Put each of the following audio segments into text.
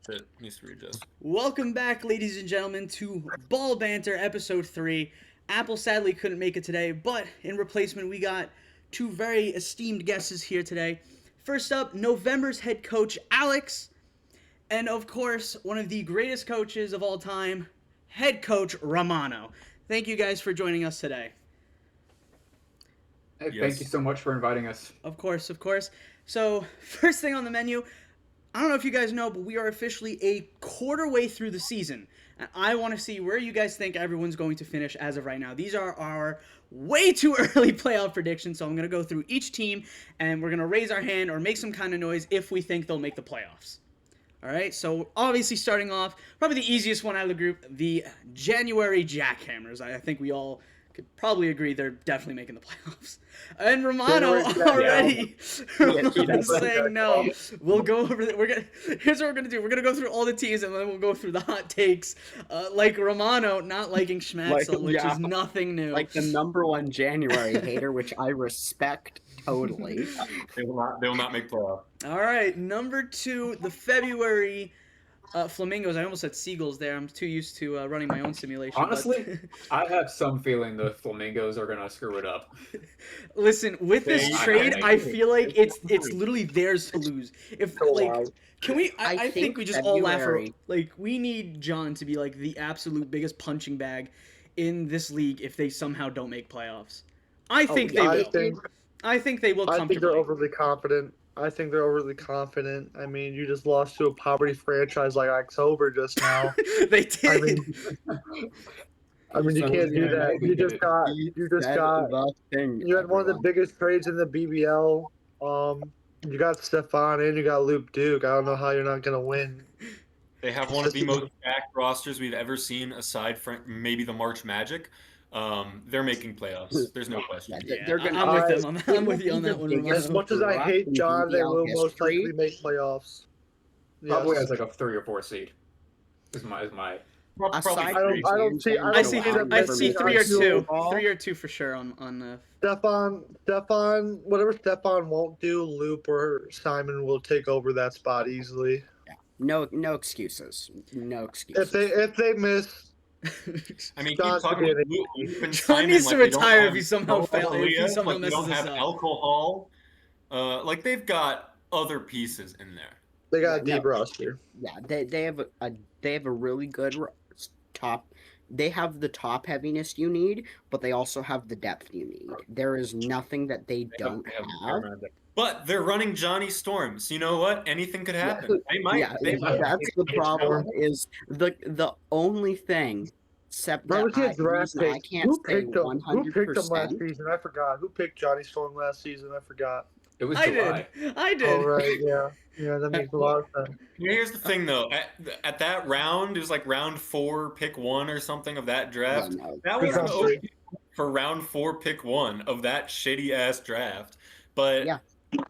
It needs to readjust. Welcome back, ladies and gentlemen, to Ball Banter Episode 3. Apple sadly couldn't make it today, but in replacement, we got two very esteemed guests here today. First up, November's head coach, Alex, and of course, one of the greatest coaches of all time, head coach, Romano. Thank you guys for joining us today. Hey, Yes. Thank you so much for inviting us. Of course, of course. So, first thing on the menu, I don't know if you guys know, but we are officially a quarter way through the season. And I want to see where you guys think everyone's going to finish as of right now. These are our way too early playoff predictions, so I'm going to go through each team, and we're going to raise our hand or make some kind of noise if we think they'll make the playoffs. All right, so obviously starting off, probably the easiest one out of the group, the January Jackhammers. I think we all could probably agree they're definitely making the playoffs. And Romano already Romano's saying no. We'll go over here's what we're gonna do. We're gonna go through all the teams and then we'll go through the hot takes. Like Romano not liking Schmatzel, which is nothing new. Like the number one January hater, which I respect totally. They will not make playoff. All right, number 2, the February Flamingos. I almost said Seagulls there. I'm too used to running my own simulation. Honestly, I have some feeling the Flamingos are gonna screw it up. Listen, with this trade, I feel like it's literally theirs to lose. If can we? I think we just all laugh. Like, we need John to be like the absolute biggest punching bag in this league if they somehow don't make playoffs. I think they will. I think they will comfortably. I think they're overly confident. I mean, you just lost to a poverty franchise like October just now. They did. I mean, you can't do that. You had one of the biggest trades in the BBL. You got Stefan and you got Luke Duke. I don't know how you're not gonna win. They have one of the most stacked rosters we've ever seen, aside from maybe the March Magic. They're making playoffs. There's no question. Yeah, they're gonna. I'm with you on that one. As much as I hate John, they will most likely make playoffs. Probably as like a 3 or 4 seed. Is my. Probably I see 3 or 2. 3 or 2 for sure on. Stefan, whatever Stefan won't do, Loop or Simon will take over that spot easily. Yeah. No excuses. No excuses. If they miss. I mean, keep talking about Luke and John Simon, needs to like, retire if he somehow fails. If he somehow like, messes they don't have this up. alcohol. Like, they've got other pieces in there. They got a deep roster. Yeah, they have a really good top. They have the top heaviness you need, but they also have the depth you need. There is nothing that they don't have. But they're running Johnny Storms. You know what? Anything could happen. They might. Yeah, that's the problem. Is the only thing. Except that I can't say 100%. Who picked him last season? I forgot. Who picked Johnny Storm last season? I forgot. It was July. I did. Oh, right, yeah. Yeah, that makes a lot of sense. Here's the thing, though. At that round, it was like round 4, pick 1 or something of that draft. Yeah, no. That was an OP for round 4, pick 1 of that shitty-ass draft. But yeah.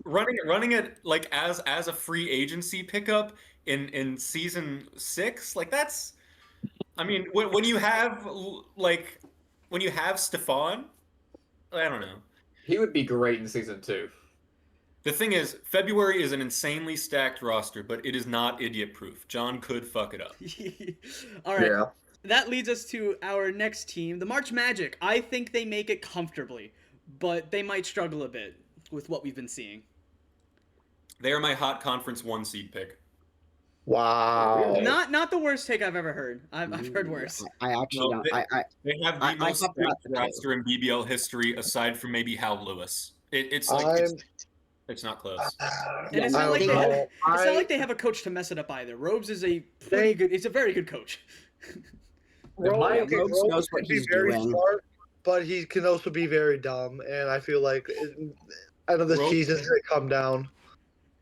running it like as a free agency pickup in season 6, like that's. I mean, when you have Stefan, I don't know. He would be great in season 2. The thing is, February is an insanely stacked roster, but it is not idiot-proof. John could fuck it up. All right. Yeah. That leads us to our next team, the March Magic. I think they make it comfortably, but they might struggle a bit with what we've been seeing. They are my hot conference 1 seed pick. Wow. Not the worst take I've ever heard. I've heard worse. I actually don't. They have the most stacked roster in BBL history, aside from maybe Hal Lewis. It's not close. And it's not like they have a coach to mess it up either. Robes is a pretty good. It's a very good coach. Robes knows what he's doing. Smart, but he can also be very dumb, and I feel like out of the seasons they come down.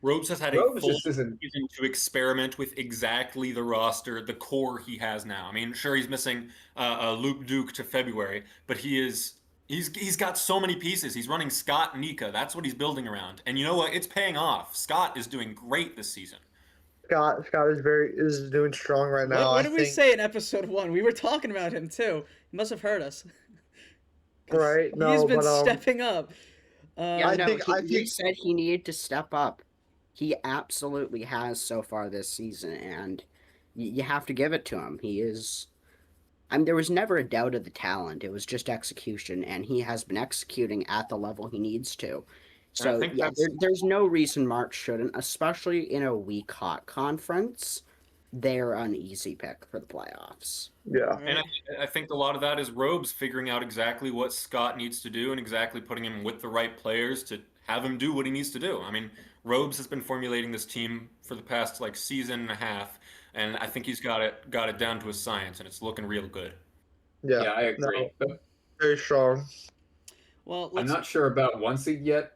Robes has had a full season to experiment with exactly the roster, the core he has now. I mean, sure, he's missing Luke Duke to February, but he's got so many pieces. He's running Scott and Nika. That's what he's building around. And you know what? It's paying off. Scott is doing great this season. Scott is doing strong right now. What did we say in episode 1? We were talking about him too. He must have heard us. Right? No, he's been stepping up. He said he needed to step up. He absolutely has so far this season, and you have to give it to him. He is. I mean, there was never a doubt of the talent. It was just execution, and he has been executing at the level he needs to. So, yeah, there's no reason Mark shouldn't, especially in a weak, hot conference. They're an easy pick for the playoffs. Yeah. And I think a lot of that is Robes figuring out exactly what Scott needs to do and exactly putting him with the right players to have him do what he needs to do. I mean, Robes has been formulating this team for the past season and a half, and I think he's got it down to a science, and it's looking real good. Yeah, I agree. No, very strong. Well, I'm not sure about 1 seed yet.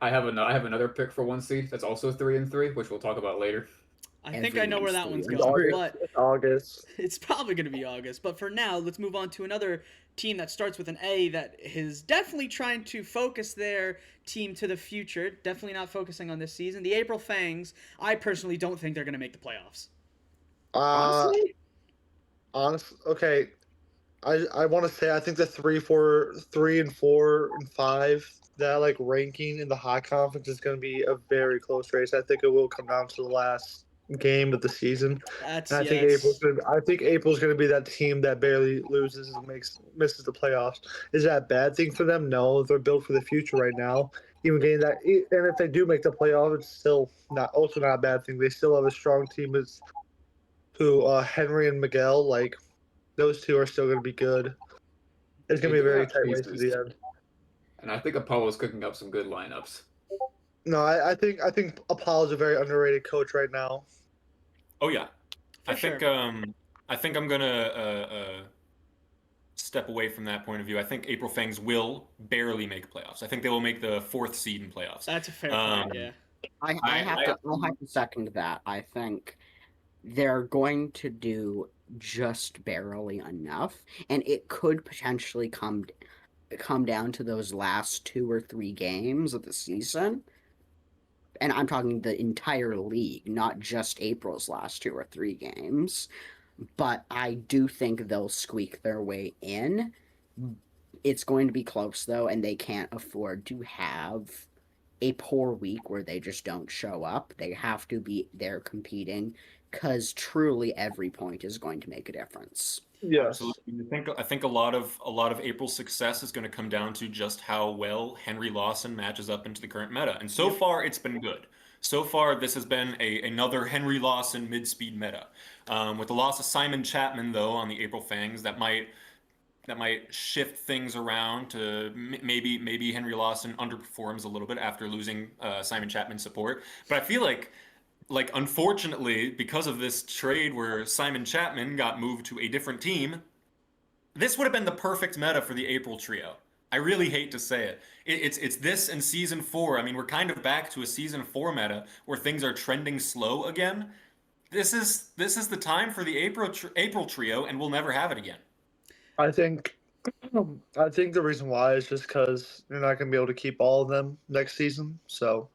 I have another pick for 1 seed that's also 3-3, which we'll talk about later. I think I know where that one's going, but August. It's probably going to be August. But for now, let's move on to another team that starts with an A that is definitely trying to focus their team to the future. Definitely not focusing on this season. The April Fangs. I personally don't think they're going to make the playoffs. Honestly, okay. I want to say I think the 3, 4, 4, and 5 that ranking in the high conference is going to be a very close race. I think it will come down to the last game of the season. I think April's going to be that team that barely loses and misses the playoffs. Is that a bad thing for them? No, they're built for the future right now. Even getting that, and if they do make the playoffs, it's still not a bad thing. They still have a strong team as who Henry and Miguel, those two are still going to be good. It's going to be a very tight race to the end. And I think Apollo's cooking up some good lineups. No, I think Apollo's a very underrated coach right now. Oh yeah, I think I'm gonna step away from that point of view. I think April Fangs will barely make playoffs. I think they will make the 4th seed in playoffs. That's a fair point. Yeah. I'll have to second that. I think they're going to do just barely enough, and it could potentially come down to those last 2 or 3 games of the season. And I'm talking the entire league, not just April's last 2 or 3 games. But I do think they'll squeak their way in. It's going to be close, though, and they can't afford to have a poor week where they just don't show up. They have to be there competing, because truly every point is going to make a difference. Yes. Absolutely. I think a lot of April's success is going to come down to just how well Henry Lawson matches up into the current meta. And so far, it's been good. So far, this has been another Henry Lawson mid-speed meta. With the loss of Simon Chapman, though, on the April Fangs, that might shift things around to maybe Henry Lawson underperforms a little bit after losing Simon Chapman's support. But I feel like unfortunately, because of this trade where Simon Chapman got moved to a different team, this would have been the perfect meta for the April trio. I really hate to say it. It's this and season 4. I mean, we're kind of back to a season 4 meta where things are trending slow again. This is the time for the April trio, and we'll never have it again. I think the reason why is just because you're not going to be able to keep all of them next season. So.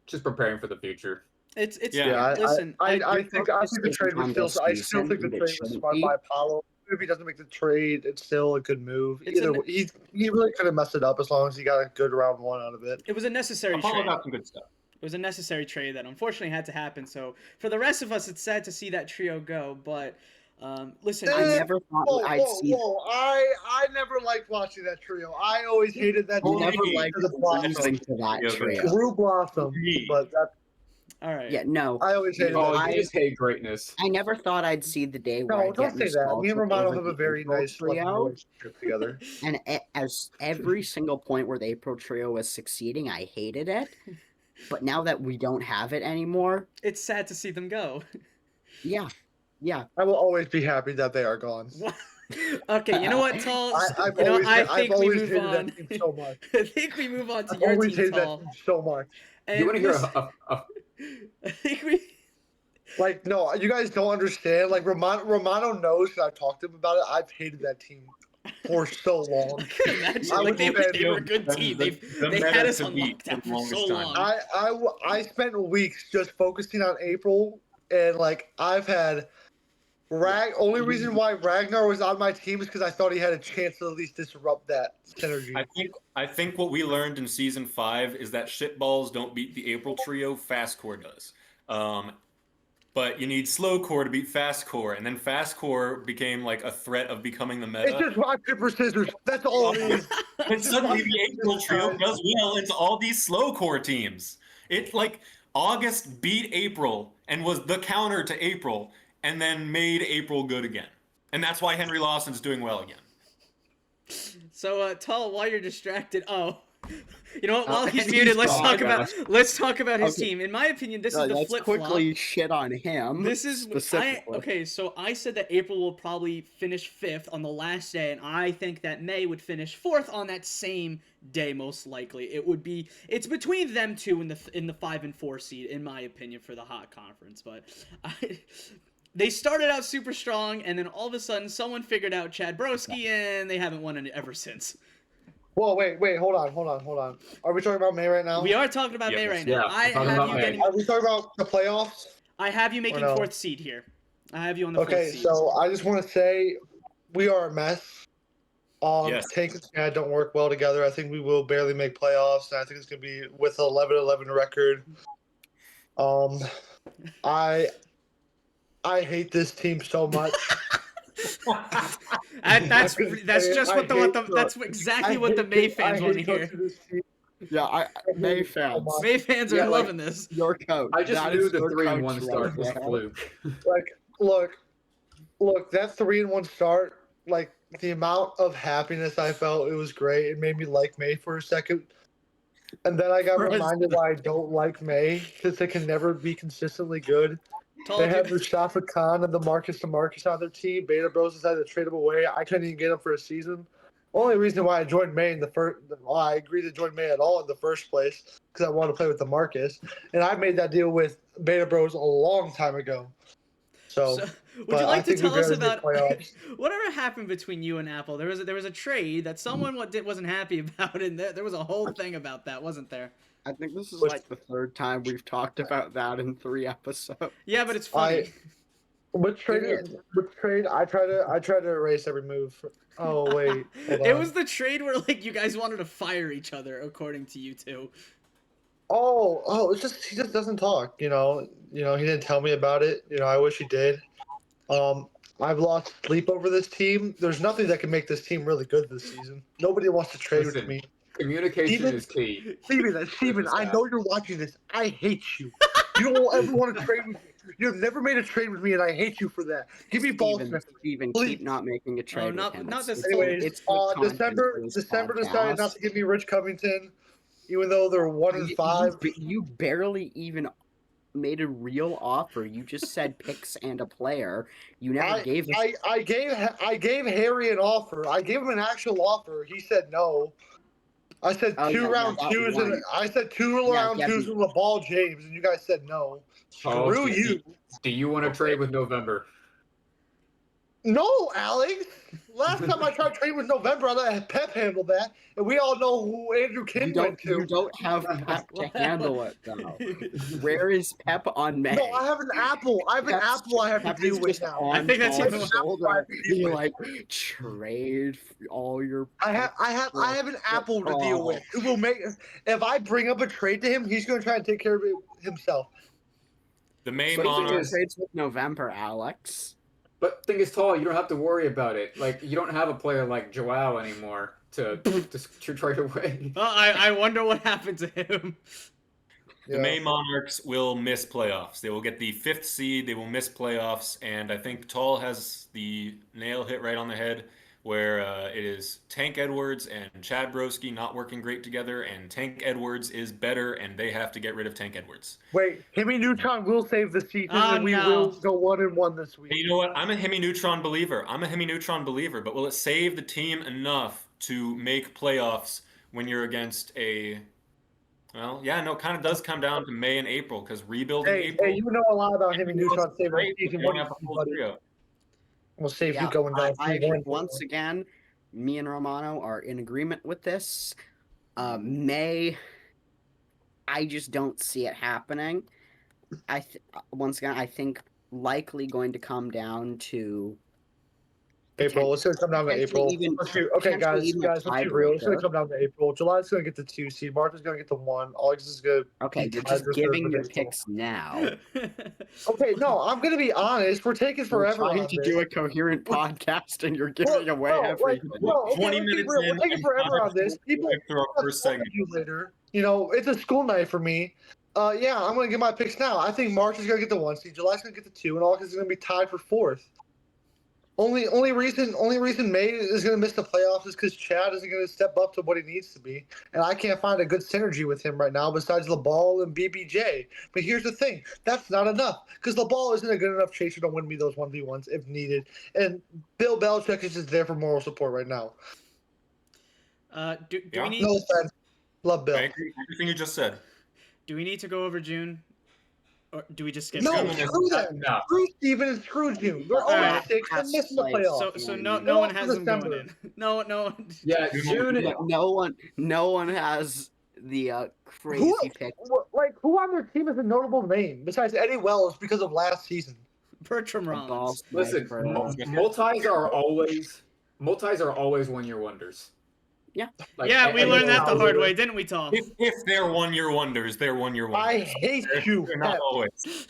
Just preparing for the future. Listen, I think the trade was still. I still think the trade was smart by Apollo. If he doesn't make the trade, it's still a good move. He really could have messed it up as long as he got a good round 1 out of it. It was a necessary Apollo trade. got some good stuff. It was a necessary trade that unfortunately had to happen. So for the rest of us, it's sad to see that trio go. But listen, I never thought I'd see. I never liked watching that trio. I always hated that. I never liked losing to that trio. Drew Blossom, but that's all right. Yeah, no. I always hated that. I just hate greatness. I never thought I'd see the day where no, don't say that. Me and Romano have a very nice trio together. And as every single point where the April trio was succeeding, I hated it. But now that we don't have it anymore, it's sad to see them go. Yeah. I will always be happy that they are gone. Okay, you know what, Tall? I think we move on. So much. I think we move on to your team, Tall. So much. You want to hear I think we. No, you guys don't understand. Romano knows, and I've talked to him about it. I've hated that team for so long. I can imagine. They were a good team. They had us on lockdown for so long. I spent weeks just focusing on April, and I've had Only reason why Ragnar was on my team is because I thought he had a chance to at least disrupt that synergy. I think what we learned in season 5 is that shitballs don't beat the April trio. Fast core does. But you need slow core to beat fast core, and then fast core became like a threat of becoming the meta. It's just rock paper scissors. That's all it is. But suddenly the April trio does well into all these slow core teams. It's like August beat April and was the counter to April, and then made April good again. And that's why Henry Lawson's doing well again. So, Tull, while you're distracted, you know what? While he's muted, let's talk about his team. In my opinion, this is the flip flop. Let's quickly shit on him. This is specifically. Okay. So I said that April will probably finish 5th on the last day, and I think that May would finish 4th on that same day, most likely. It's between them two in the 5 and 4 seed, in my opinion, for the hot conference. But they started out super strong, and then all of a sudden, someone figured out Chad Broski, and they haven't won it ever since. Whoa, wait, hold on. Are we talking about May right now? We are talking about May right now. Yeah, Are we talking about the playoffs? I have you making 4th seed here. I have you on the 4th seed. Okay, so I just want to say we are a mess. Yes. Tank and Chad don't work well together. I think we will barely make playoffs, and I think it's going to be with an 11-11 record. I hate this team so much. That's exactly what the May fans want to hear. Yeah, May fans. May fans are loving this. Your coach. I just knew the 3-1 start was a fluke. Like, look, that 3-1 start, like the amount of happiness I felt, it was great. It made me like May for a second. And then I got reminded why I don't like May, because they can never be consistently good. They have Mustafa Khan and the Marcus DeMarcus on their team. Beta Bros decided to trade them away. I couldn't even get them for a season. Only reason why I joined May I agreed to join May at all in the first place, because I wanted to play with DeMarcus. And I made that deal with Beta Bros a long time ago. So would you like to tell us about whatever happened between you and Apple? There was a trade that someone wasn't happy about, and there was a whole thing about that, wasn't there? I think this is like the 3rd time we've talked about that in 3 episodes. Yeah, but it's funny. Which trade? I try to erase every move. Oh wait, it was the trade where like you guys wanted to fire each other, according to you two. Oh, it's just he just doesn't talk. You know, he didn't tell me about it. I wish he did. I've lost sleep over this team. There's nothing that can make this team really good this season. Nobody wants to trade with me. Communication is key. Steven, I know you're watching this. I hate you. You don't ever want to trade with me. You've never made a trade with me, and I hate you for that. Give me balls. Steven, keep not making a trade with him. Not this. Anyways, December decided not to give me Rich Covington, even though they're 1-5. You barely even made a real offer. You just said picks and a player. You never gave. I gave Harry an offer. I gave him an actual offer. He said no. I said round twos, and I said 2 round twos with LeBall James, and you guys said no. Screw you. Do you want to trade with November? No, Alex. Last time I tried trading with November, I let Pep handle that, and we all know who Andrew King went to. You don't have Pep to handle it, though. Where is Pep on May? No, I have an Apple. I have an Apple I have to deal with now. I think that's even shoulder. You like trade all your. I have an Apple to deal with. It will make if I bring up a trade to him, he's going to try and take care of it himself. The main Monarchs trades with November, Alex. But thing is, Tall, you don't have to worry about it. Like, you don't have a player like Joao anymore to trade away. Well, I wonder what happened to him. The May Monarchs will miss playoffs. They will get the 5th seed. They will miss playoffs. And I think Tall has the nail hit right on the head, where it is Tank Edwards and Chad Broski not working great together, and Tank Edwards is better, and they have to get rid of Tank Edwards. Wait, Hemi Neutron will save the season, and we will go 1-1 this week. And you know what? I'm a Hemi Neutron believer. But will it save the team enough to make playoffs when you're against a... Well, yeah, no, it kind of does come down to May and April, because rebuilding April... Hey, you know a lot about Hemi Neutron saving the season. We'll see if you going down. Once again, me and Romano are in agreement with this. May, I just don't see it happening. Once again, I think likely going to come down to April. It's gonna come down to April. Okay, guys, let's be real. It's gonna come down to April. July's gonna get the 2 seed. March is gonna get the 1. August is gonna. Okay, you're just giving your picks now. Okay, no, I'm gonna be honest. We're taking forever. We're trying to do a coherent podcast, and you're giving away everything. 20 minutes in. We're taking forever on this. People through our first segment. you later. You know, it's a school night for me. Yeah, I'm gonna get my picks now. I think March is gonna get the 1 seed. July's gonna get the 2, and August is gonna be tied for 4th. Only reason May is going to miss the playoffs is because Chad isn't going to step up to what he needs to be, and I can't find a good synergy with him right now besides LeBall and BBJ. But here's the thing: that's not enough because LeBall isn't a good enough chaser to win me those 1v1s if needed, and Bill Belichick is just there for moral support right now. Do we need? No offense, love Bill. I agree with everything you just said. Do we need to go over June? Or do we just skip? No, screw them. No. Screw Steven and screw June. They're all right. 6 and missing the playoffs. So no one has them going in. No one. Yeah, June. No one has the crazy pick. Who on their team is a notable name besides Eddie Wells because of last season? Bertram Rollins. Listen, multis are always 1-year wonders. Yeah. We learned that the hard way, didn't we, Tom? If they're 1-year wonders, they're 1-year wonders. I hate you. They're not always.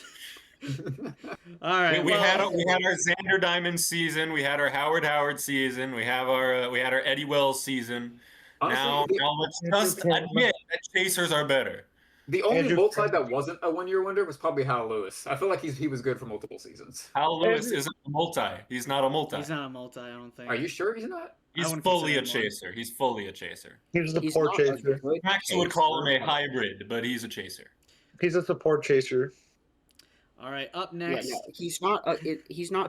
All right. We had our Xander Diamond season. We had our Howard season. We had our Eddie Wells season. Honestly, now let's just admit that chasers are better. The only multi that wasn't a 1-year wonder was probably Hal Lewis. I feel like he was good for multiple seasons. Hal Lewis isn't a multi. He's not a multi. He's not a multi, I don't think. Are you sure he's not? He's fully a chaser. He's fully a chaser. He's a support chaser. Max would call him a hybrid, but he's a chaser. He's a support chaser. All right, up next. Yeah, no, he's not a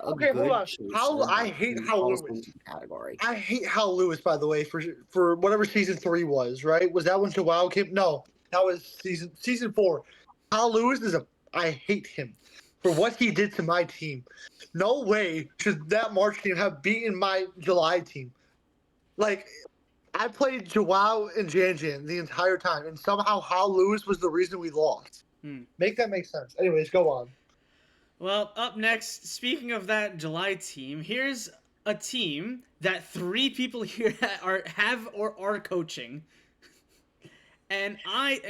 Okay, good hold on. chaser, I hate Hal Lewis. Category. I hate Hal Lewis, by the way, for whatever season 3 was, right? Was that when Chihuahua came? No, that was season 4. Hal Lewis I hate him for what he did to my team. No way should that March team have beaten my July team. Like, I played Joao and Jan the entire time, and somehow Hal Lewis was the reason we lost. Make that make sense. Anyways, go on. Well, up next, speaking of that July team, here's a team that 3 people here have or are coaching. And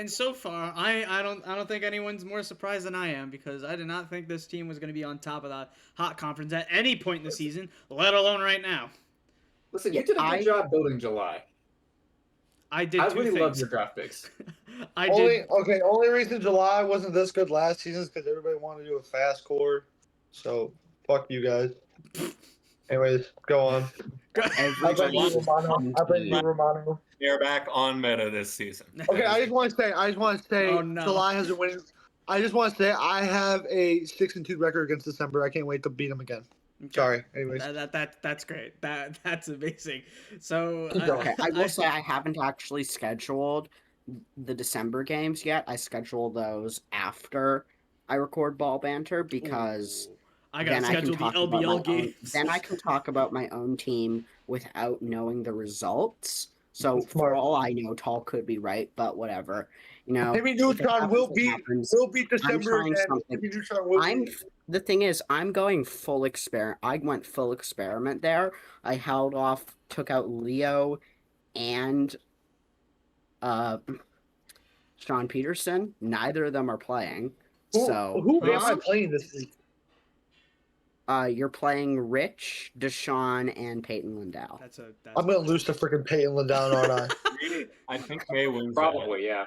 so far, I don't think anyone's more surprised than I am, because I did not think this team was going to be on top of the hot conference at any point in the season, let alone right now. Listen, you did a good job building July. I did. I two really things. love your draft picks. Only reason July wasn't this good last season is because everybody wanted to do a fast core. So fuck you guys. Anyways, go on. I blame you, Romano. They're back on meta this season. Okay, I just want to say, Oh, no. July has a win. I just want to say I have a 6-2 record against December. I can't wait to beat them again. Sorry. Anyways, that's great. That's amazing. So Okay, I will say I haven't actually scheduled the December games yet. I schedule those after I record Ball Banter because I gotta schedule the LBL games. Then I can talk about my own team without knowing the results. So for all I know, Tall could be right, but whatever. You know, maybe Neutron will beat December again. The thing is, I'm going full experiment. I went full experiment there. I held off, took out Leo and Sean Peterson. Neither of them are playing. Who am I playing this week? You're playing Rich, Deshaun, and Peyton Lindell. I'm gonna lose to freaking Peyton Lindell, aren't I? I think May wins. Probably, yeah.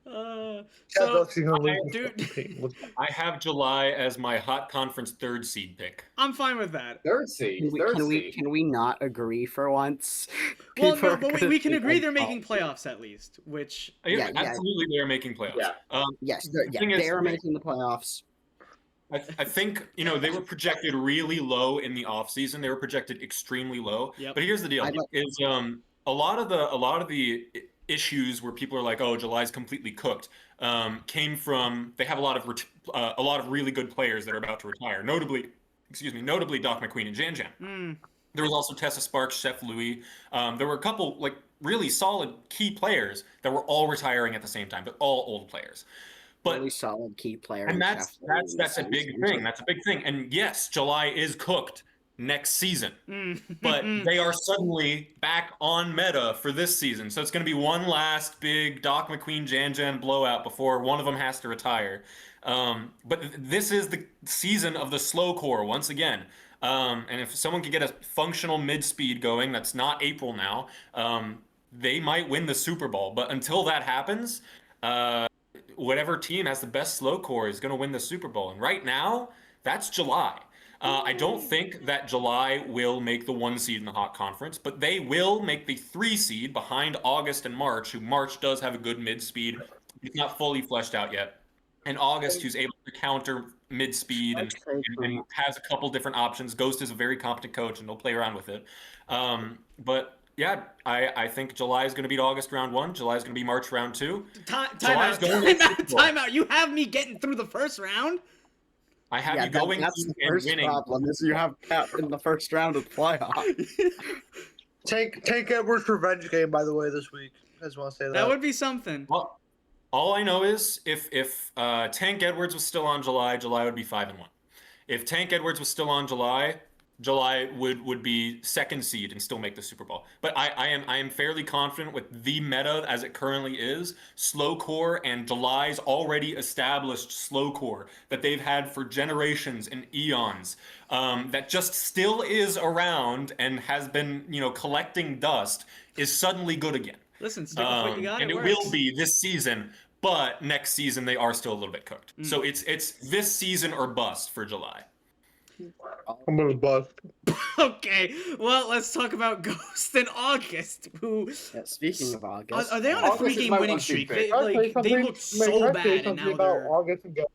I have July as my hot conference 3rd seed pick. I'm fine with that. 3rd seed. Can we not agree for once? Well, no, but we can agree they're making playoffs at least. Which absolutely, they are making playoffs. Yeah. Yes, they are making the playoffs. I think, they were projected really low in the offseason. They were projected extremely low. Yep. But here's the deal: is a lot of the issues where people are like, "Oh, July's completely cooked," came from they have a lot of really good players that are about to retire. Notably Doc McQueen and Jan. There was also Tessa Sparks, Chef Louis. There were a couple really solid key players that were all retiring at the same time, but all old players. But really solid key player. and that's a big thing. That's a big thing. And yes, July is cooked next season. But they are suddenly back on meta for this season. So it's going to be one last big Doc McQueen Jan blowout before one of them has to retire. But this is the season of the slow core once again. And if someone can get a functional mid-speed going, that's not April now, they might win the Super Bowl. But until that happens, whatever team has the best slow core is going to win the Super Bowl. And right now, that's July. I don't think that July will make the 1 seed in the Hawk Conference, but they will make the 3 seed behind August and March, who March does have a good mid-speed. It's not fully fleshed out yet. And August, who's able to counter mid-speed and has a couple different options. Ghost is a very competent coach, and they'll play around with it. But yeah, I think July is going to beat August round 1. July is going to be March round 2. Time out. You have me getting through the first round? I have you going that's the and first winning. problem is you have Cap in the first round of the playoff. Tank Edwards' revenge game, by the way, this week. I just want to say that. That would be something. Well, all I know is if Tank Edwards was still on July would be 5-1. If Tank Edwards was still on July would be 2nd seed and still make the Super Bowl. But I am fairly confident with the meta as it currently is, slow core and July's already established slow core that they've had for generations and eons, that just still is around and has been, collecting dust, is suddenly good again. Listen, stick with what you got. And it will be this season, but next season they are still a little bit cooked. So it's this season or bust for July. I'm gonna bust. Okay, well, let's talk about Ghost in August. Speaking of August, are they on a 3-game winning streak? They look so bad, and now they're. August and Ghost.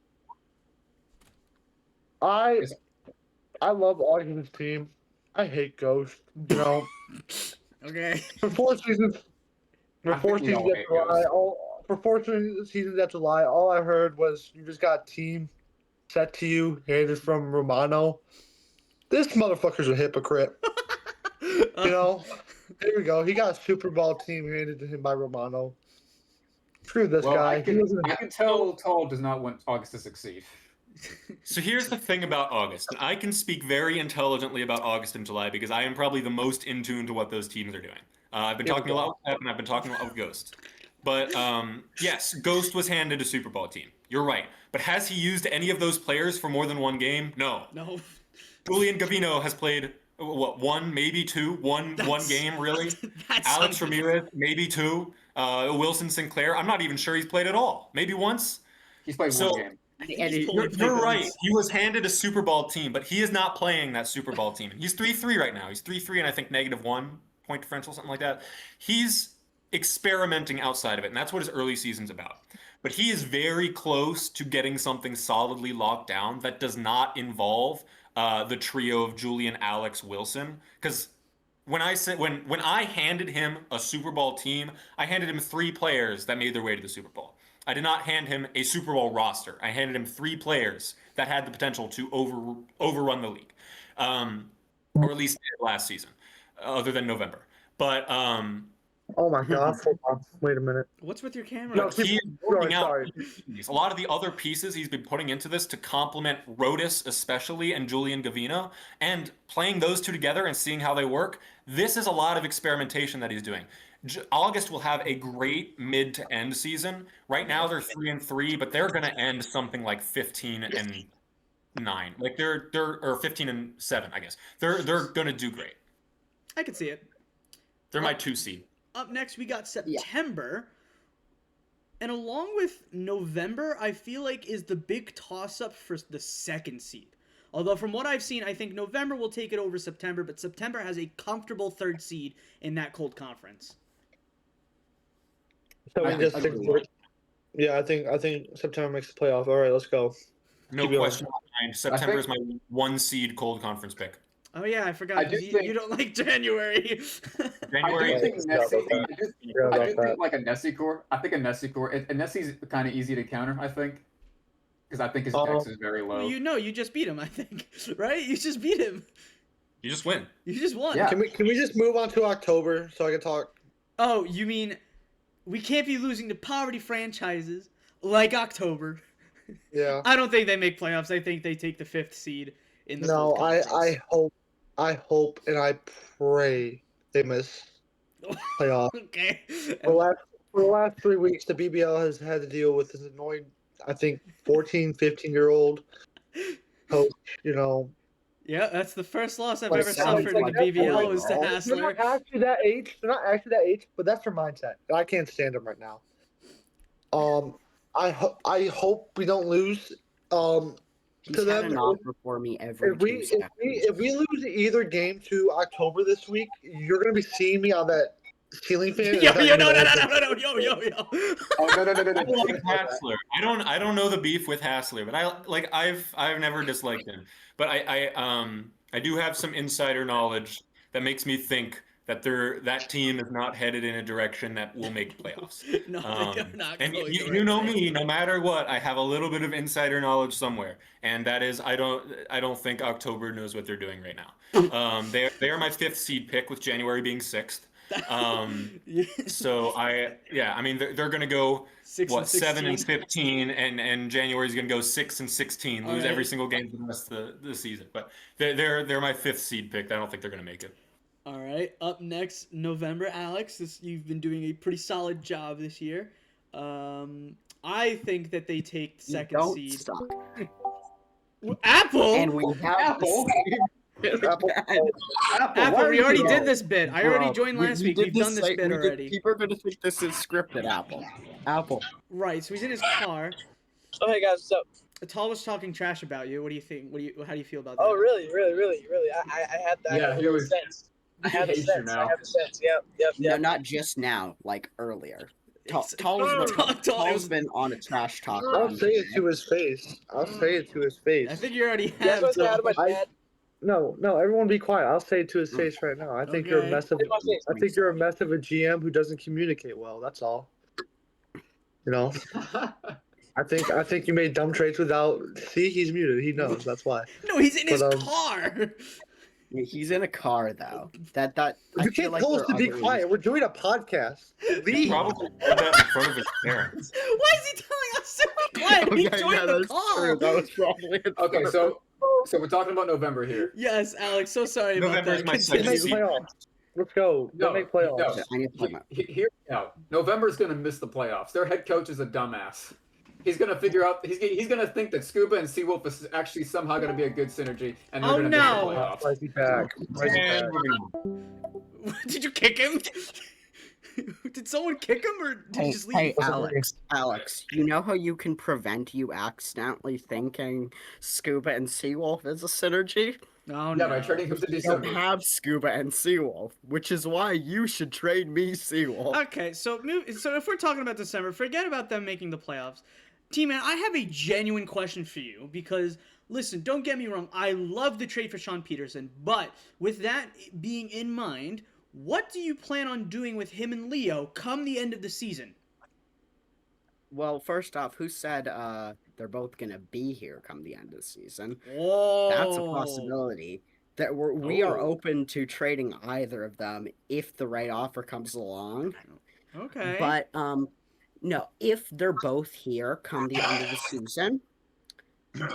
I love August's team. I hate Ghost. Okay. For 4 seasons. For 4 seasons at July, all I heard was you just got team set to you, handed from Romano. This motherfucker's a hypocrite. Here we go. He got a Super Bowl team handed to him by Romano. Screw this guy. I can tell Tall does not want August to succeed. So here's the thing about August. I can speak very intelligently about August and July because I am probably the most in tune to what those teams are doing. I've been talking a lot with Pep and I've been talking a lot with Ghost. But yes, Ghost was handed a Super Bowl team. You're right. But has he used any of those players for more than 1 game? No. Julian Gavino has played, one, maybe 2? One game, really? Alex Ramirez, maybe 2. Wilson Sinclair, I'm not even sure he's played at all. Maybe once. He's played 1 game. You're right. He was handed a Super Bowl team, but he is not playing that Super Bowl team. He's 3-3 right now. He's 3-3 and I think -1 point differential, something like that. He's experimenting outside of it, and that's what his early season's about. But he is very close to getting something solidly locked down that does not involve the trio of Julian, Alex, Wilson. Because when I handed him a Super Bowl team, I handed him 3 players that made their way to the Super Bowl. I did not hand him a Super Bowl roster. I handed him 3 players that had the potential to overrun the league, or at least last season, other than November. But oh my God! Wait a minute. What's with your camera? No, he is working out a lot of the other pieces he's been putting into this to complement Rodis especially and Julian Gavino, and playing those 2 together and seeing how they work. This is a lot of experimentation that he's doing. August will have a great mid to end season. Right now they're 3-3, but they're going to end something like 15-9. Like they're or 15-7, I guess. They're going to do great. I can see it. They're my 2 seed. Up next, we got September. And along with November, I feel like is the big toss-up for the 2nd seed. Although from what I've seen, I think November will take it over September, but September has a comfortable 3rd seed in that cold conference. So I think September makes the playoff. All right, let's go. No question. September is my 1 seed cold conference pick. Oh yeah, I forgot. You don't like January. January. I do think like a Nessie core. I think a Nessie core. And Nessie's kind of easy to counter, I think. Because I think his dex is very low. Well, you just beat him, I think. Right? You just beat him. You just win. You just won. Yeah. Can we just move on to October so I can talk? Oh, you mean we can't be losing to poverty franchises like October. Yeah. I don't think they make playoffs. I think they take the 5th seed in the No, Cold Conference. I hope, and I pray they miss playoffs. Okay. For the last 3 weeks, the BBL has had to deal with this annoying, I think, 14, 15-year-old coach. Yeah, that's the first loss I've Like, ever sounds suffered in the like BBL was to Portugal. they're Hassler. not actually that age. They're not actually that age, but that's their mindset. I can't stand them right now. I hope we don't lose. He's To had them, an offer for me every if 2 we seconds. if we lose either game to October this week, you're gonna be seeing me on that ceiling fan. Yo, and yo, it's no, not no, gonna no, be no, no, yo. Oh no. I like Hassler. I don't know the beef with Hassler, but I've never disliked him. But I do have some insider knowledge that makes me think that that team is not headed in a direction that will make playoffs. No, they are not And going the you right know way. me, no matter what, I have a little bit of insider knowledge somewhere, and that is I don't think October knows what they're doing right now. They are my 5th seed pick with January being 6th. So I mean they're gonna go 6 and 7 and 16? 15, and January's gonna go 6 and 16, lose every Alright. single game for the rest of the season. But they're my 5th seed pick. I don't think they're gonna make it. All right. Up next, November, Alex. You've been doing a pretty solid job this year. I think that they take the 2nd Don't seed. suck. Apple. And we have Apple? Apple. We already did this bit. I already joined last week. We've done this bit already. People are going to think this is scripted, Apple. Right. So he's in his car. Oh, hey guys, what's up? Tall was talking trash about you. What do you think? How do you feel about that? Oh, really? I had that. Yeah, he was. sense. I have the hates you sense. now. I have the sense. Yep. No, not just now, like earlier. Tall's been on a trash talk. I'll say it to his face. I'll say it to his face. I think you already You guys have. want to say hi to my I- dad? No, everyone be quiet. I'll say it to his face right now. I think you're a Okay. mess of. Say my face. I think you're a mess of a GM who doesn't communicate well. That's all. I think you made dumb trades without. See, he's muted. He knows. That's why. No, he's in his But, car. He's in a car though. I You feel can't like tell us there to are be other quiet. We're doing a podcast. Leave. Probably did that in front of his parents. Why is he telling us to be quiet? He joined the car. That was probably Okay, so we're talking about November here. Yes, Alex. So sorry about November's that. my Let's second make seed. playoffs. Let's go. Let's make playoffs. no. I need to play my- Hear me out. November's gonna miss the playoffs. Their head coach is a dumbass. He's gonna figure out. He's gonna think that Scuba and Seawolf is actually somehow gonna be a good synergy, and they're Oh, gonna no. miss the playoffs. Why's he back? Why's he And back? moving on. Did you kick him? Did someone kick him, or did he just leave? Hey, Wasn't Alex, you know how you can prevent you accidentally thinking Scuba and Seawolf is a synergy? Oh, Yeah, no. by trading him to You don't December. have Scuba and Seawolf, which is why you should trade me Seawolf. Okay, so if we're talking about December, forget about them making the playoffs. T-Man, I have a genuine question for you because, listen, don't get me wrong, I love the trade for Sean Peterson, but with that being in mind, what do you plan on doing with him and Leo come the end of the season? Well, first off, who said they're both gonna be here come the end of the season? Whoa. That's a possibility. That we are Oh. open to trading either of them if the right offer comes along. Okay. But no, if they're both here come the end of the season,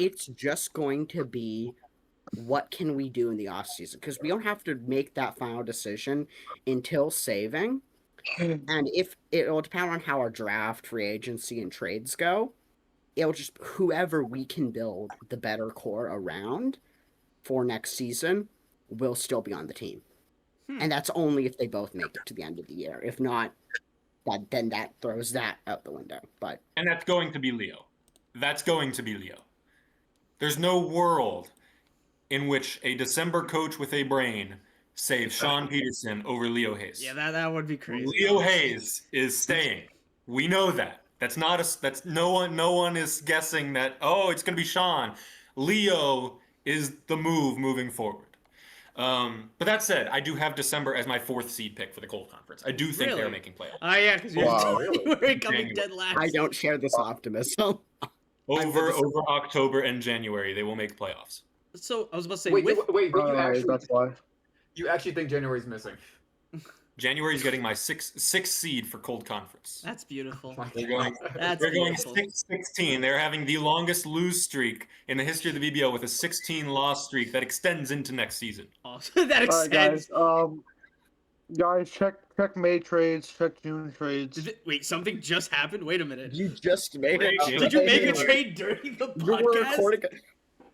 it's just going to be what can we do in the off season, because we don't have to make that final decision until saving. And if it will depend on how our draft, free agency, and trades go, it'll just whoever we can build the better core around for next season will still be on the team. And that's only if they both make it to the end of the year. If not, then that throws that out the window. But And that's going to be Leo. That's going to be Leo. There's no world in which a December coach with a brain saves Sean Peterson over Leo Hayes. Yeah, that would be crazy. Leo Hayes is staying. We know that. That's no one is guessing that, oh, it's going to be Sean. Leo is the move moving forward. But that said, I do have December as my 4th seed pick for the Cold Conference. I do think Really? they're making playoffs. Oh, yeah, because you're Wow, really? we're coming January. dead last. I don't share this optimism. Over October and January, they will make playoffs. So, I was about to say, Wait, with... but you That's why. actually think January's missing? January's getting my sixth seed for Cold Conference. That's beautiful. They're going. That's They're going beautiful. 6-16. They're having the longest lose streak in the history of the VBL with a 16 loss streak that extends into next season. Awesome. That All right, extends. Guys, check May trades, check June trades. Wait, something just happened? Wait a minute. You just made it. Did you make a trade during the You were podcast? recording.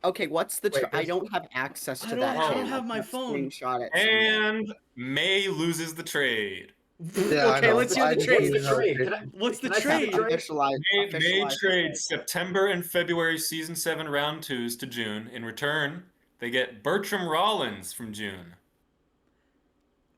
Okay, what's the? Wait, I don't have access to that. I don't channel. have my Let's phone. Screenshot it. And May loses the trade. Yeah, I Okay, know. let's hear the I trade. What's the trade? What's the can I trade? have the trade? May Officialize trades September and February season 7 round 2s to June. In return, they get Bertram Rollins from June.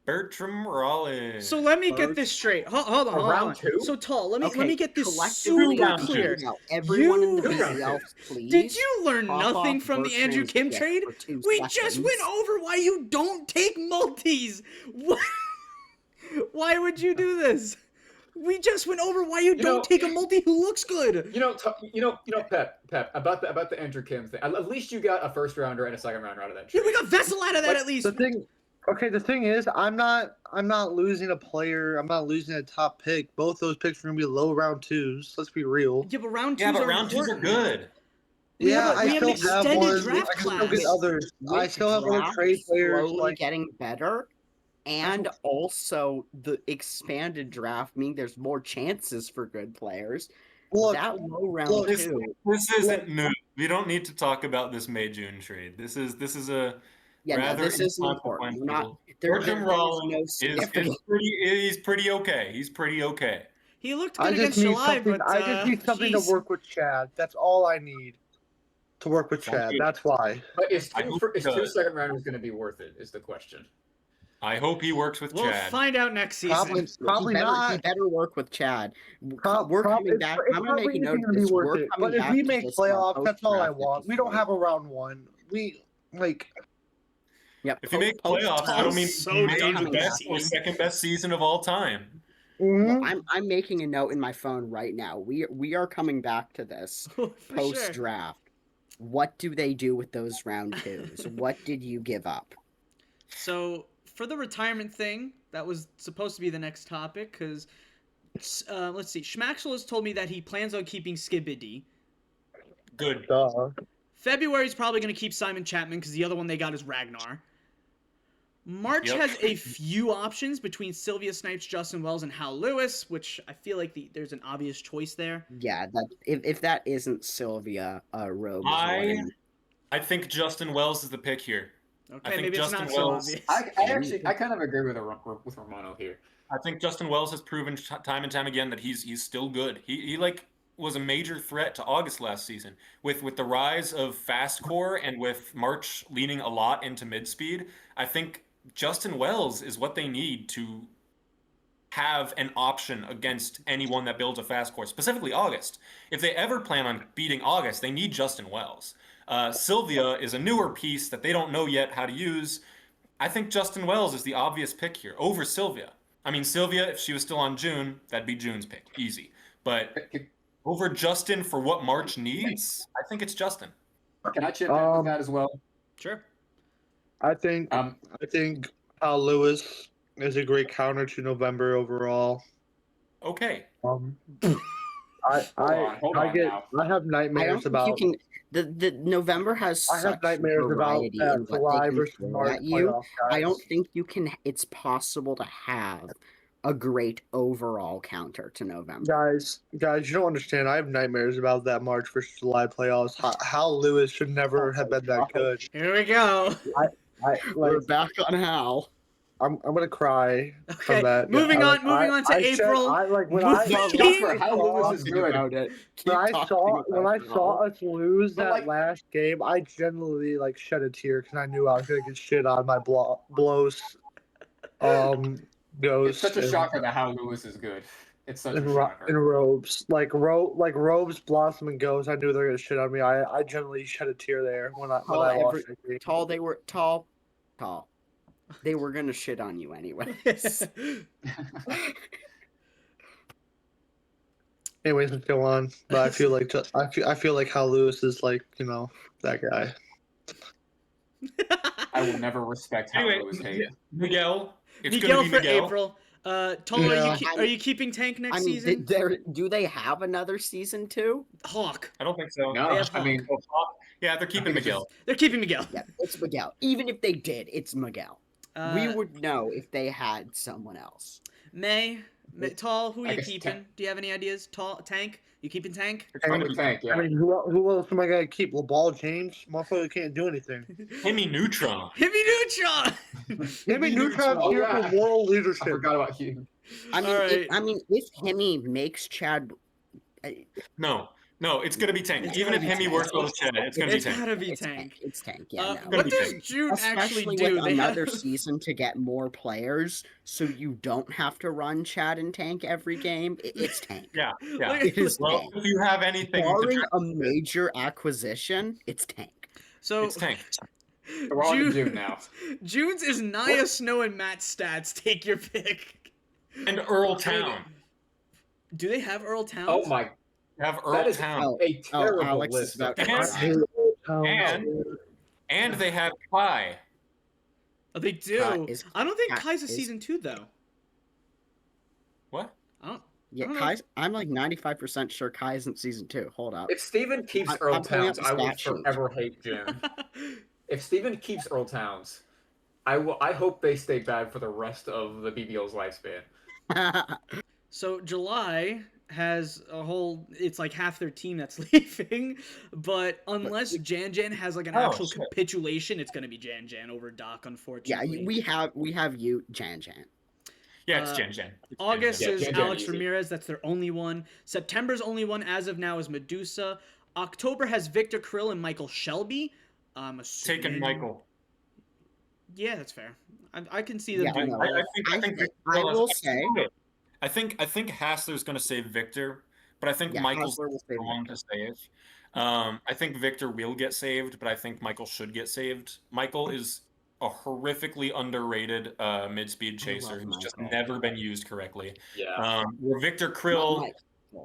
Bertram Rollins. So let me get this straight. Hold on. Round 2? So Tall, let me get this collectively super round clear. Now, everyone in the You- BCL, please. Did you learn pop nothing off from the Andrew Bertram's Kim gift trade? for 2 We just seconds. went over why you don't take multis. Why would you do this? We just went over why you don't take a multi who looks good. Pep, about the Andrew Kim thing. At least you got a first rounder and a second rounder out of that Yeah, trade. we got Vessel out of that at least. The thing is, I'm not losing a player. I'm not losing a top pick. Both those picks are gonna be low round 2s. Let's be real. Yeah, but round 2s Yeah, but are round 2s are important. good. We Yeah, have an I still have extended one. draft I can still class. get others. I With still have other draft trade players. slowly Like, getting better, and also the expanded draft meaning there's more chances for good players. look, That low round look, 2. This isn't new. We don't need to talk about this May-June trade. This is a Yeah, no, rather this isn't important. We're not. Bertram Rollins no he's pretty okay. He's pretty okay. He looked I good just against need July, something. but I just need something jeez. to work with Chad. That's all I need to work with Chad. That's why. But is I hope he two does. second rounders going to be worth it? Is the question. I hope he works with We'll Chad. find out next season. Probably He not. better work with Chad. We're Prob- coming it's- back. it's I'm gonna make a probably note gonna of be this. worth We're it. coming But if back we to make this in our playoffs, that's all I post-draft want. We don't episode. have a round 1. Yeah, If you make playoffs, I don't mean so you made done the with best this or season. second best season of all time. Mhm. Well, I'm making a note in my phone right now. We are coming back to this For post sure. draft. What do they do with those round 2s? What did you give up? So for the retirement thing, that was supposed to be the next topic because let's see. Schmaxel has told me that he plans on keeping Skibidi. Good. Duh. February's probably going to keep Simon Chapman because the other one they got is Ragnar. March Yep. has a few options between Sylvia Snipes, Justin Wells, and Hal Lewis, which I feel like there's an obvious choice there. Yeah, that if that isn't Sylvia Rogue, I think Justin Wells is the pick here. Okay, think maybe Justin it's not Wells- so obvious. I kind of agree with Romano here. I think Justin Wells has proven time and time again that he's still good. He was a major threat to August last season with the rise of fast core and with March leaning a lot into mid speed. I think Justin Wells is what they need to have an option against anyone that builds a fast core, specifically August. If they ever plan on beating August, they need Justin Wells. Sylvia is a newer piece that they don't know yet how to use. I think Justin Wells is the obvious pick here over Sylvia. I mean, Sylvia, if she was still on June, that'd be June's pick. Easy. But over Justin for what March needs, I think it's Justin. Can I chip in with that as well? Sure. I think Hal Lewis is a great counter to November overall. Okay. Hold on now. I have I don't nightmares think about. you can. The November has I such have nightmares about variety in that what July they can versus throw March at you. playoff, guys. I don't think you can. It's possible to have a great overall counter to November. Guys, you don't understand. I have nightmares about that March versus July playoffs. Hal Lewis should never have been that good. Here we go. We're back on Hal. I'm gonna cry Okay, from that. moving on to April. When I Moving- Hal Lewis is good. About it. when I Keep saw talking when I about saw Hal. us lose But, that like- last game, I genuinely shed a tear because I knew I was gonna get shit on my blows. Ghost. It's such a shocker that Hal Lewis is good. It's such a And shocker. robes, robes, blossom, and ghost. I knew they were gonna shit on me. I genuinely shed a tear there when I lost that game. Tall. They were tall. They were gonna shit on you anyway. Anyways, let's go on. But I feel like Hal Lewis is that guy. I I will never respect how Anyway, Lewis hate. Miguel. It's Miguel gonna be for Miguel. April. Tall, Yeah. are you keeping Tank next season? do they have another season 2? Hawk. I don't think so. No, They have I mean, Yeah, they're keeping Miguel. They're keeping Miguel. Yeah, it's Miguel. Even if they did, it's Miguel. We would know if they had someone else. Tall, who are I you guess keeping? Do you have any ideas? Tall, Tank? You keeping Tank? Tank, yeah. I mean, who else am I gonna keep? LeBall James? Motherfucker can't do anything. Hemi Neutron. Hemi Neutron. Hemi Neutron's here for moral I leadership. forgot about Hugh. I mean, if Hemi makes Chad, No, it's gonna be Tank. Even if Hemi works well with Chad, it's gonna be It's Tank. gotta be Tank. It's Tank. Yeah. No. What be does Tank. June actually Especially do? with another season to get more players, so you don't have to run Chad and Tank every game. It's Tank. Yeah. It is Well, Tank. if you have anything, Barring a major acquisition, it's Tank. So it's Tank. We're on to June now. June's is Nia Snow and Matt Stats. Take your pick. And Earl Town. Do they have Earl Town? Oh my! Have Earl That is Town. a terrible Alex is list. about to And- cry. And they have Kai. Oh, they do. I don't think Kai's a is- season 2 though. What? Yeah, I don't know. Kai's. I'm like 95% sure Kai isn't season 2. Hold up. If Steven keeps I'm Earl pulling up Towns, the I will stat sheet. forever hate June. If Steven keeps Earl Towns, I hope they stay bad for the rest of the BBL's lifespan. So July has a whole, it's like half their team that's leaving, but unless Jan has like an actual shit. capitulation, it's going to be Jan over Doc, Yeah, unfortunately. we have you, Jan. Yeah, it's Jan. August Yeah, is Jan Alex easy. Ramirez. That's their only one. September's only one as of now is Medusa. October has Victor Krill and Michael Shelby. I'm assuming... Taking Michael. Yeah, that's fair. I can see them Yeah, doing no, both. I will say. I think Hassler's going to save Victor, but I think Yeah, Michael's Hassler will the save one to save. I think Victor will get saved, but I think Michael should get saved. Michael is a horrifically underrated mid-speed chaser who's just never been used correctly. Yeah. Where Victor Krill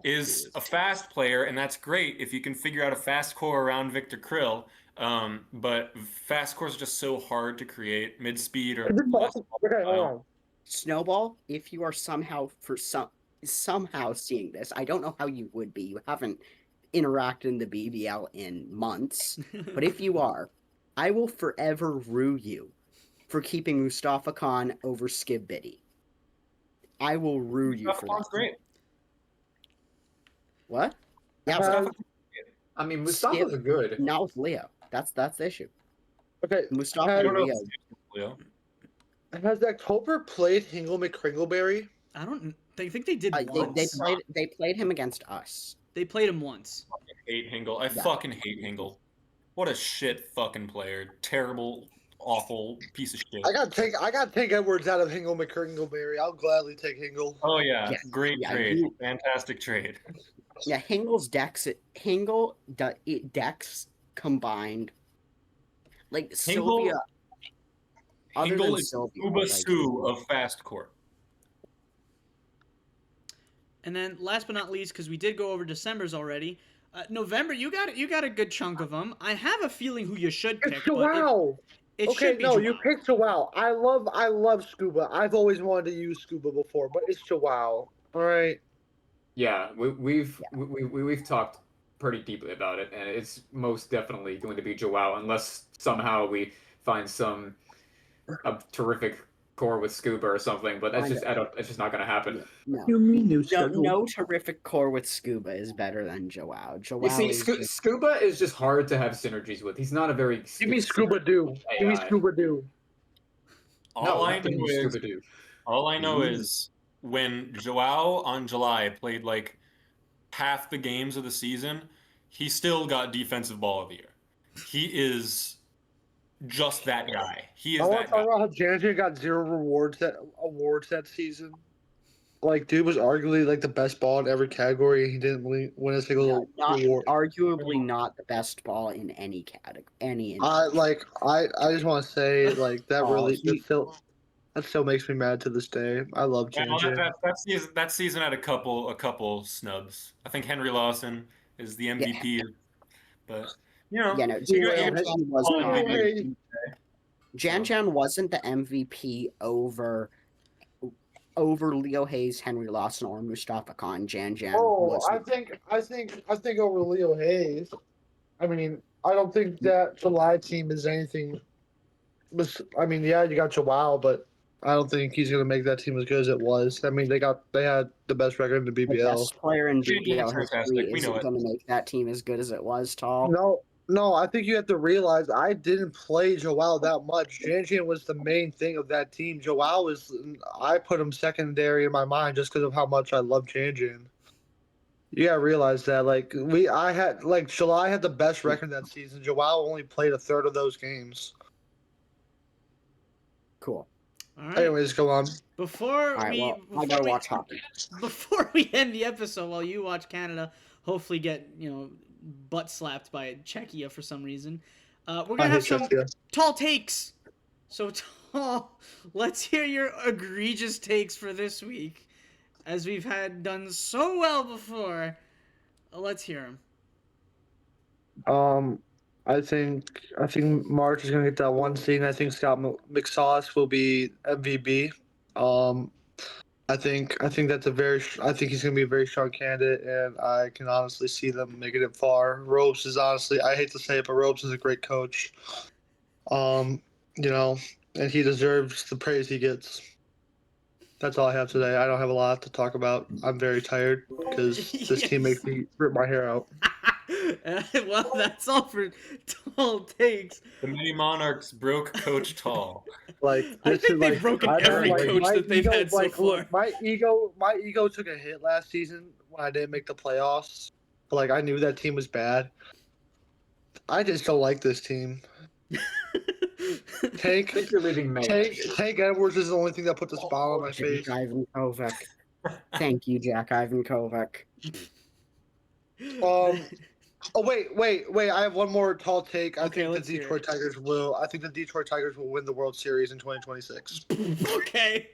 is a fast player, and that's great if you can figure out a fast core around Victor Krill. But fast cores are just so hard to create. Mid-speed or Okay, hold on. Snowball, if you are somehow seeing this, I don't know how you would be. You haven't interacted in the BBL in months, but if you are, I will forever rue you for keeping Mustafa Khan over Skib Biddy. I will rue you for that. great. What? Yeah, I mean, Mustafa's a good. not with Leo. That's the issue. Okay, Mustafa I and don't know. Leo. Leo. has October played Hingle McCringleberry? I don't think they did once. They played him against us. They played him once. I hate Hingle. I fucking hate Hingle. What a shit fucking player. Terrible, awful piece of shit. I got Tank Edwards out of Hingle McCringleberry. I'll gladly take Hingle. Oh yeah, Yes. great Yeah, trade. Fantastic trade. Yeah, Dex combined, like Sylvia. Other Hingle than is Sylvia, Uba like, Sue of fast court. And then last but not least, because we did go over December's already, November you got a good chunk of them. I have a feeling who you should pick. It's Joao. It Okay, should be no, Joao. you picked Joao. I love Scuba. I've always wanted to use Scuba before, but it's Joao. All right. Yeah, we've talked pretty deeply about it, and it's most definitely going to be Joao, unless somehow we find a terrific core with Scuba or something. But that's it's just not going to happen. No. You mean new No terrific core with Scuba is better than Joao. You see, is just- Scuba is just hard to have synergies with. He's not a very. Give me Scuba Doo. Give me Scuba Doo. All I give know me is Scuba Doo. all I know is when Joao on July played like half the games of the season, he still got defensive ball of the year. He is just that guy. He is I want that to guy. talk about how Jansen got 0 awards that season. Like, dude was arguably like the best ball in every category. He didn't win a single award. Arguably not the best ball in any category. I just want to say like that really he- that still makes me mad to this day. I love Yeah, well, Jansen. that season had a couple snubs. I think Henry Lawson is the MVP, but you know, Yeah, no, you got- he was Oh, not. hey. Jan wasn't the MVP over Leo Hayes, Henry Lawson, or Mustafa Khan. Jan was. I think over Leo Hayes. I mean, I don't think that July team is anything. I mean, yeah, you got Joao, but I don't think he's gonna make that team as good as it was. I mean, they had the best record in the The BBL. best player in BBL history We know isn't it. going to make that team as good as it was, Tall. No, I think you have to realize I didn't play Joao that much. Jan was the main thing of that team. Joao I put him secondary in my mind just because of how much I love Jan. You gotta realize that, July had the best record that season. Joao only played a third of those games. Cool. All right. Anyways, go on. I gotta watch hockey. Before we end the episode, while you watch Canada, hopefully get butt slapped by Czechia for some reason. We're gonna have some tall takes. So Tall, let's hear your egregious takes for this week, as we've done so well before. Let's hear them. I think March is gonna get that one seed. I think Scott McSauce will be MVP. I think that's I think he's gonna be a very strong candidate, and I can honestly see them making it far. Ropes is honestly, I hate to say it, but Ropes is a great coach. And he deserves the praise he gets. That's all I have today. I don't have a lot to talk about. I'm very tired because this team makes me rip my hair out. Well, that's all for Tall takes. The Mighty Monarchs broke Coach Tall. I think they've broken every coach that they've had so far. Look, my ego took a hit last season when I didn't make the playoffs. I knew that team was bad. I just don't like this team. Tank Edwards is the only thing that put the smile on my face. Jack Ivan Kovac. Thank you, Jack Ivan Kovac. Oh wait! I have one more tall take. I think the Detroit Tigers will win the World Series in 2026. Okay.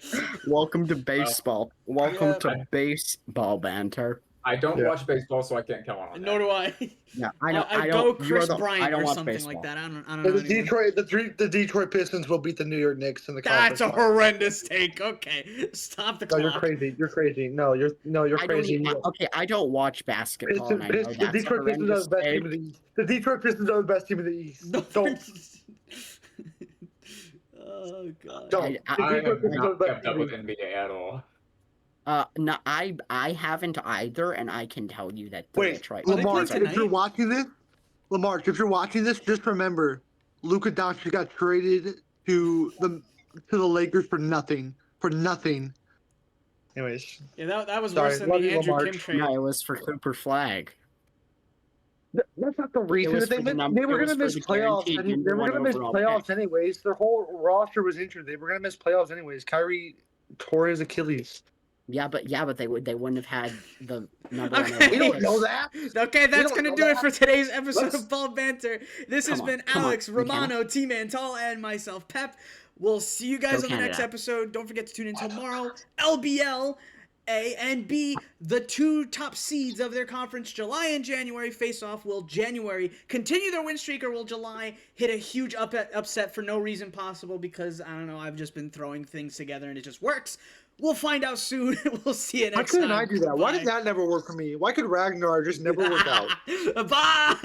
Welcome to baseball. Welcome to baseball banter. I don't watch baseball, so I can't count on that. Nor do I. Yeah, I know. I don't. go Chris Bryant or something baseball. like that. I don't know. The Detroit Pistons will beat the New York Knicks in the conference. That's a horrendous take. Okay, stop the clock. No, you're crazy. No, you're crazy. I don't watch basketball. The Detroit Pistons are the best team in the East. The Detroit Pistons are the best team in the East. Don't. Oh God. Don't. I have not kept up with NBA at all. No, I haven't either, and I can tell you that. Wait, Lamar, if you're watching this, just remember, Luka Doncic got traded to the Lakers for nothing. Anyways. Yeah, that was worse than the Andrew Kim trade. No, it was for Cooper Flag. That's not the reason. They were going to miss playoffs. They were going to miss playoffs anyways. Their whole roster was injured. They were going to miss playoffs anyways. Kyrie tore his Achilles. Yeah, but they wouldn't have had the number one. We don't know that. Okay, that's gonna do it for today's episode of Ball Banter. This has been Alex, Romano, T-Man Tall, and myself, Pep. We'll see you guys on the next episode. Don't forget to tune in tomorrow. LBL, A and B, the two top seeds of their conference, July and January, face off. Will January continue their win streak, or will July hit a huge upset for no reason possible? Because I don't know, I've just been throwing things together and it just works. We'll find out soon. We'll see you next time. Why couldn't I do that? Why did that never work for me? Why could Ragnar just never work out? Bye!